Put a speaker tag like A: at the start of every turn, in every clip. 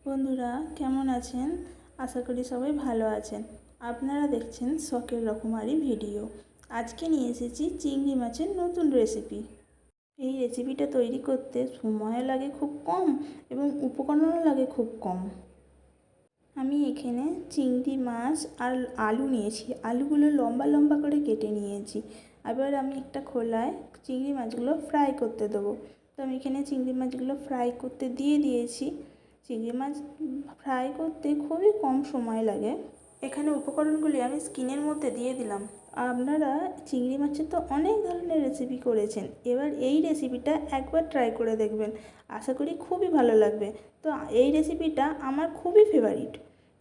A: বন্ধুরা কেমন আছেন? আশা করি সবাই ভালো আছেন। আপনারা দেখছেন শখের রকমারি ভিডিও। আজকে নিয়ে এসেছি চিংড়ি মাছের নতুন রেসিপি। এই রেসিপিটা তৈরি করতে সময় লাগে খুব কম এবং উপকরণও লাগে খুব কম। আমি এখানে চিংড়ি মাছ আর আলু নিয়েছি। আলুগুলো লম্বা লম্বা করে কেটে নিয়েছি। এবার আমি একটা খোলায় চিংড়ি মাছগুলো ফ্রাই করতে দেবো। তো আমি এখানে চিংড়ি মাছগুলো ফ্রাই করতে দিয়ে দিয়েছি। চিংড়ি মাছ ফ্রাই করতে খুবই কম সময় লাগে। এখানে উপকরণগুলি আমি স্ক্রিনের মধ্যে দিয়ে দিলাম। আপনারা চিংড়ি মাছের তো অনেক ধরনের রেসিপি করেছেন, এবার এই রেসিপিটা একবার ট্রাই করে দেখবেন। আশা করি খুবই ভালো লাগবে। তো এই রেসিপিটা আমার খুবই ফেভারিট।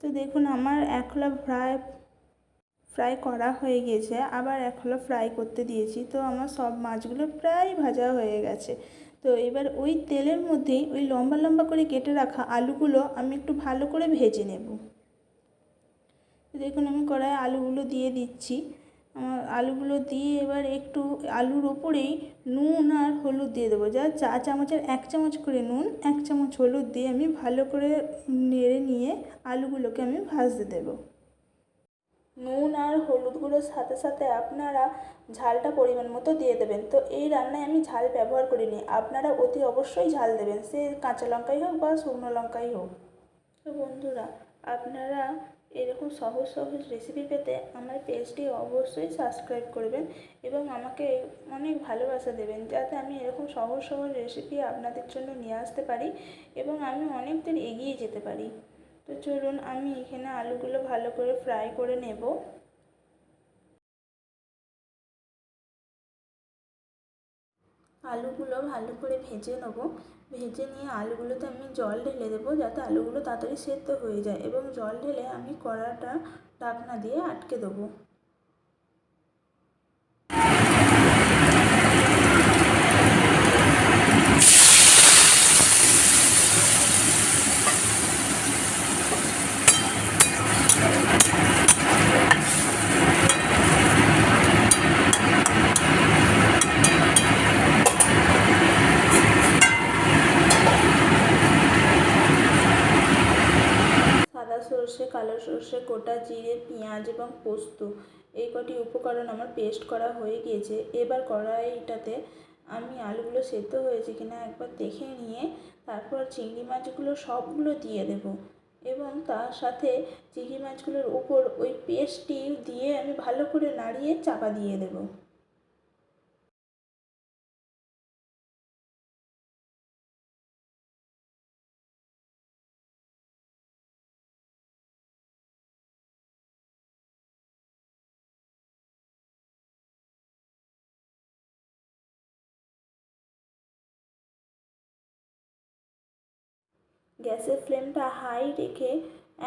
A: তো দেখুন আমার এক খোলা ফ্রাই করা হয়ে গিয়েছে, আবার এক খোলা ফ্রাই করতে দিয়েছি। তো আমার সব মাছগুলো প্রায় ভাজা হয়ে গেছে। তো এবার ওই তেলের মধ্যেই ওই লম্বা লম্বা করে কেটে রাখা আলুগুলো আমি একটু ভালো করে ভেজে নেব। দেখুন আমি কড়াইয়ে আলুগুলো দিয়ে দিচ্ছি। আলুগুলো দিয়ে এবার একটু আলুর ওপরেই নুন আর হলুদ দিয়ে দেবো। যা চা চামচের 1 চামচ করে নুন, 1 চামচ হলুদ দিয়ে আমি ভালো করে নেড়ে নিয়ে আলুগুলোকে আমি ভাজতে দেবো। নুন আর হলুদ গুঁড়োর সাথে সাথে আপনারা ঝালটা পরিমাণ মতো দিয়ে দেবেন। তো এই রান্নায় আমি ঝাল ব্যবহার করিনি, আপনারা অতি অবশ্যই ঝাল দেবেন, সে কাঁচা লঙ্কাই হোক বা শুকনো লঙ্কাই হোক। তো বন্ধুরা আপনারা এরকম সহজ সহজ রেসিপি পেতে আমার পেজটি অবশ্যই সাবস্ক্রাইব করবেন এবং আমাকে অনেক ভালোবাসা দেবেন, যাতে আমি এরকম সহজ সহজ রেসিপি আপনাদের জন্য নিয়ে আসতে পারি এবং আমি অনেক দূর এগিয়ে যেতে পারি। তো চলুন আমি এখানে আলুগুলো ভালো করে ফ্রাই করে নেব। আলুগুলো ভালো করে ভেজে নেব। ভেজে নিয়ে আলুগুলোতে আমি জল ঢেলে দেবো, যাতে আলুগুলো তাড়াতাড়ি সেদ্ধ হয়ে যায়, এবং জল ঢেলে আমি কড়াটা ঢাকনা দিয়ে আটকে দেবো। সাদা সর্ষে, কালো সর্ষে, গোটা জিরে, পেঁয়াজ এবং পোস্ত, এই কটি উপকরণ আমার পেস্ট করা হয়ে গিয়েছে। এবার কড়াইটাতে আমি আলুগুলো সেদ্ধ হয়েছে কিনা একবার দেখে নিয়ে তারপর চিংড়ি মাছগুলো সবগুলো দিয়ে দেব এবং তার সাথে চিংড়ি মাছগুলোর উপর ওই পেস্টটি দিয়ে আমি ভালো করে নাড়িয়ে চাপা দিয়ে দেব। গ্যাসের ফ্লেমটা হাই রেখে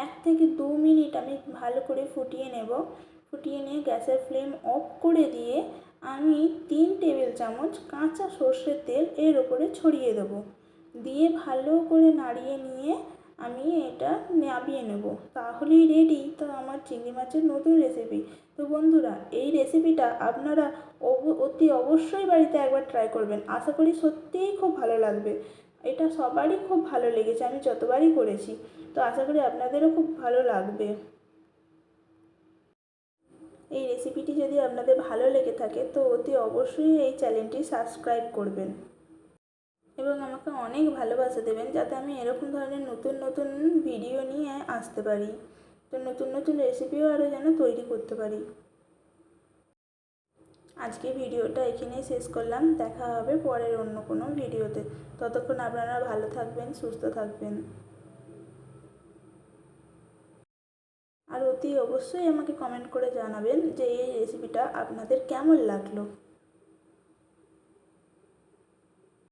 A: 1 থেকে 2 মিনিট আমি ভালো করে ফুটিয়ে নেব। ফুটিয়ে নিয়ে গ্যাসের ফ্লেম অফ করে দিয়ে আমি 3 টেবিল চামচ কাঁচা সর্ষের তেল এর ওপরে ছড়িয়ে দেবো। দিয়ে ভালো করে নাড়িয়ে নিয়ে আমি এটা নামিয়ে নেব। তাহলেই রেডি তো আমার চিংড়ি মাছের নতুন রেসিপি। তো বন্ধুরা এই রেসিপিটা আপনারা অতি অবশ্যই বাড়িতে একবার ট্রাই করবেন। আশা করি সত্যিই খুব ভালো লাগবে। এটা সবারই খুব ভালো লেগেছে, আমি যতবারই করেছি। তো আশা করি আপনাদেরও খুব ভালো লাগবে। এই রেসিপিটি যদি আপনাদের ভালো লেগে থাকে তো অতি অবশ্যই এই চ্যানেলটি সাবস্ক্রাইব করবেন এবং আমাকে অনেক ভালোবাসা দেবেন, যাতে আমি এরকম ধরনের নতুন নতুন ভিডিও নিয়ে আসতে পারি। তো নতুন নতুন রেসিপিও আরও যেন তৈরি করতে পারি। আজকে ভিডিওটা এখানেই শেষ করলাম। দেখা হবে পরের অন্য কোনো ভিডিওতে। ততক্ষণ আপনারা ভালো থাকবেন, সুস্থ থাকবেন। আর অতি অবশ্যই আমাকে কমেন্ট করে জানাবেন যে এই রেসিপিটা আপনাদের কেমন লাগলো।